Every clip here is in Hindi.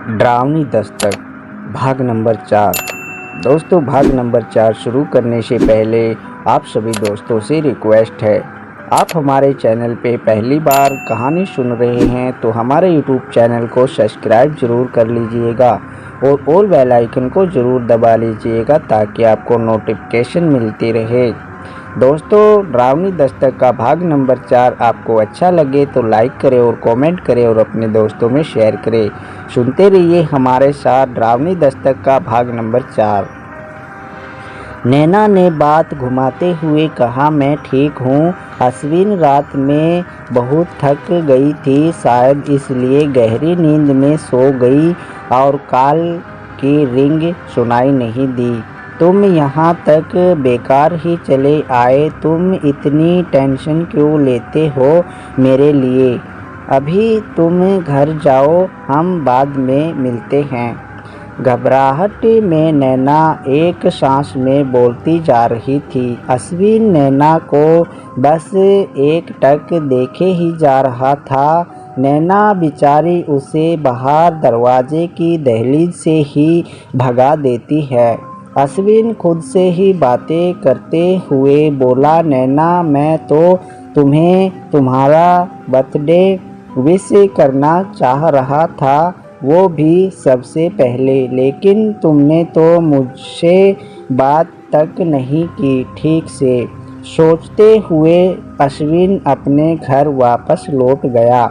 डरावनी दस्तक भाग नंबर 4। दोस्तों, भाग नंबर 4 शुरू करने से पहले आप सभी दोस्तों से रिक्वेस्ट है, आप हमारे चैनल पे पहली बार कहानी सुन रहे हैं तो हमारे यूट्यूब चैनल को सब्सक्राइब ज़रूर कर लीजिएगा और ऑल बेल आइकन को ज़रूर दबा लीजिएगा ताकि आपको नोटिफिकेशन मिलती रहे। दोस्तों, डरावनी दस्तक का भाग नंबर 4 आपको अच्छा लगे तो लाइक करें और कमेंट करें और अपने दोस्तों में शेयर करें। सुनते रहिए हमारे साथ डरावनी दस्तक का भाग नंबर 4। नैना ने बात घुमाते हुए कहा, मैं ठीक हूँ। अश्विन रात में बहुत थक गई थी, शायद इसलिए गहरी नींद में सो गई और कॉल की रिंग सुनाई नहीं दी। तुम यहाँ तक बेकार ही चले आए, तुम इतनी टेंशन क्यों लेते हो मेरे लिए? अभी तुम घर जाओ, हम बाद में मिलते हैं। घबराहट में नैना एक सांस में बोलती जा रही थी। अश्विन नैना को बस एक टक देखे ही जा रहा था। नैना बेचारी उसे बाहर दरवाजे की दहलीज से ही भगा देती है। अश्विन खुद से ही बातें करते हुए बोला, नैना, मैं तो तुम्हें तुम्हारा बर्थडे विश करना चाह रहा था, वो भी सबसे पहले, लेकिन तुमने तो मुझसे बात तक नहीं की ठीक से। सोचते हुए अश्विन अपने घर वापस लौट गया।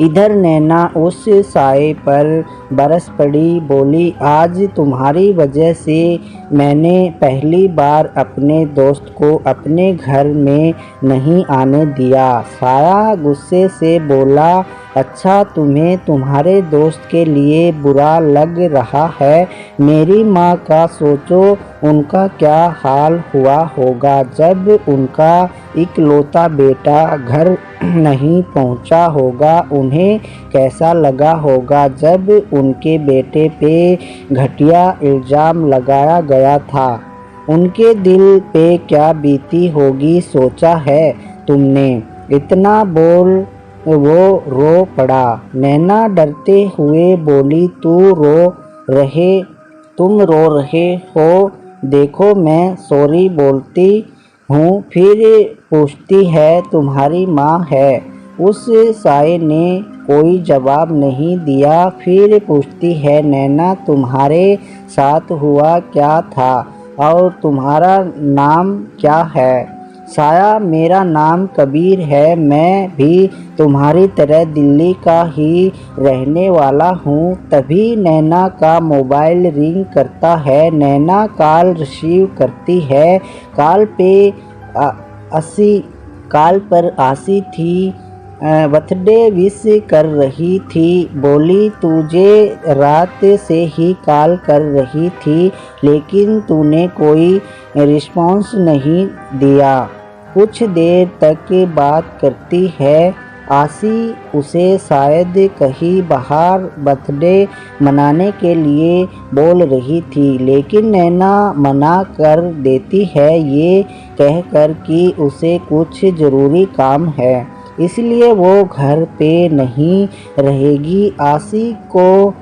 इधर नैना उस साए पर बरस पड़ी, बोली, आज तुम्हारी वजह से मैंने पहली बार अपने दोस्त को अपने घर में नहीं आने दिया। साया गुस्से से बोला, अच्छा, तुम्हें तुम्हारे दोस्त के लिए बुरा लग रहा है? मेरी माँ का सोचो, उनका क्या हाल हुआ होगा जब उनका इकलौता बेटा घर नहीं पहुंचा होगा। उन्हें कैसा लगा होगा जब उनके बेटे पे घटिया इल्ज़ाम लगाया गया था। उनके दिल पे क्या बीती होगी, सोचा है तुमने? इतना बोल वो रो पड़ा। नैना डरते हुए बोली, तुम रो रहे हो? देखो, मैं सॉरी बोलती हूँ, फिर पूछती है तुम्हारी माँ है। उस साए ने कोई जवाब नहीं दिया। फिर पूछती है, नैना, तुम्हारे साथ हुआ क्या था और तुम्हारा नाम क्या है? साया, मेरा नाम कबीर है, मैं भी तुम्हारी तरह दिल्ली का ही रहने वाला हूँ। तभी नैना का मोबाइल रिंग करता है। नैना कॉल रिसीव करती है। कॉल पर आसी थी, बर्थडे विश कर रही थी। बोली, तुझे रात से ही कॉल कर रही थी, लेकिन तूने कोई रिस्पॉन्स नहीं दिया। कुछ देर तक बात करती है। आसी उसे शायद कहीं बाहर बर्थडे मनाने के लिए बोल रही थी, लेकिन नैना मना कर देती है, ये कहकर कि उसे कुछ ज़रूरी काम है, इसलिए वो घर पे नहीं रहेगी। आसी को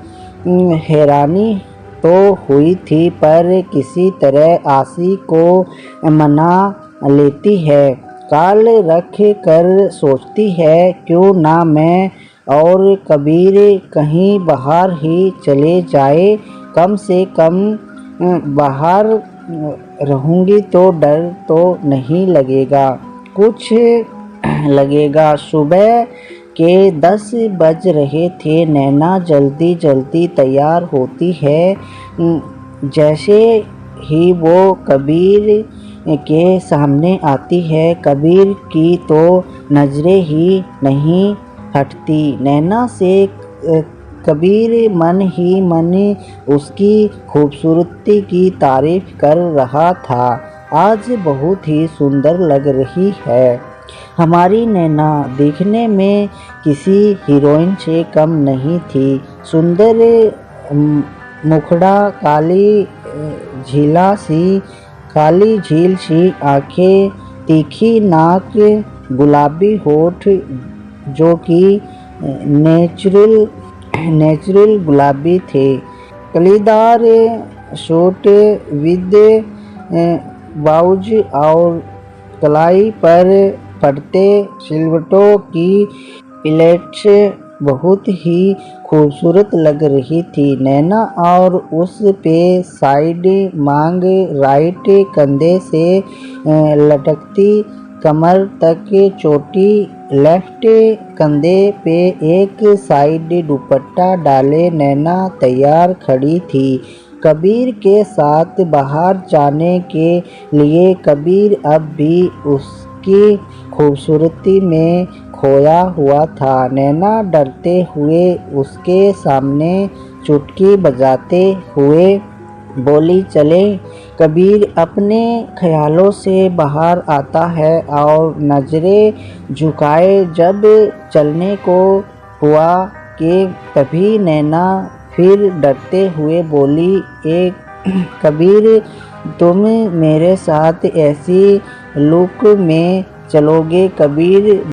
हैरानी तो हुई थी, पर किसी तरह आसी को मना लेती है। कॉल रख कर सोचती है, क्यों ना मैं और कबीर कहीं बाहर ही चले जाए, कम से कम बाहर रहूँगी तो डर तो नहीं लगेगा, कुछ लगेगा। सुबह के 10 बज रहे थे। नैना जल्दी जल्दी तैयार होती है। जैसे ही वो कबीर के सामने आती है, कबीर की तो नज़रें ही नहीं हटती नैना से। कबीर मन ही मन उसकी खूबसूरती की तारीफ कर रहा था। आज बहुत ही सुंदर लग रही है हमारी नैना, दिखने में किसी हीरोइन से कम नहीं थी। सुंदर मुखड़ा, काली झील सी आँखें, तीखी नाक, गुलाबी होठ जो कि नेचुरल नेचुरल गुलाबी थे। कलीदार सूट विद ब्लाउज और कलाई पर पड़ते सिलवटों की प्लेट्स बहुत ही खूबसूरत लग रही थी। नैना और उस पे साइड मांग, राइट कंधे से लटकती कमर तक चोटी, लेफ्ट कंधे पे एक साइड दुपट्टा डाले नैना तैयार खड़ी थी कबीर के साथ बाहर जाने के लिए। कबीर अब भी उसकी खूबसूरती में खोया हुआ था। नैना डरते हुए उसके सामने चुटकी बजाते हुए बोली, चले। कबीर अपने ख्यालों से बाहर आता है और नजरें झुकाए जब चलने को हुआ कि तभी नैना फिर डरते हुए बोली, कबीर तुम मेरे साथ ऐसी लुक में चलोगे? कबीर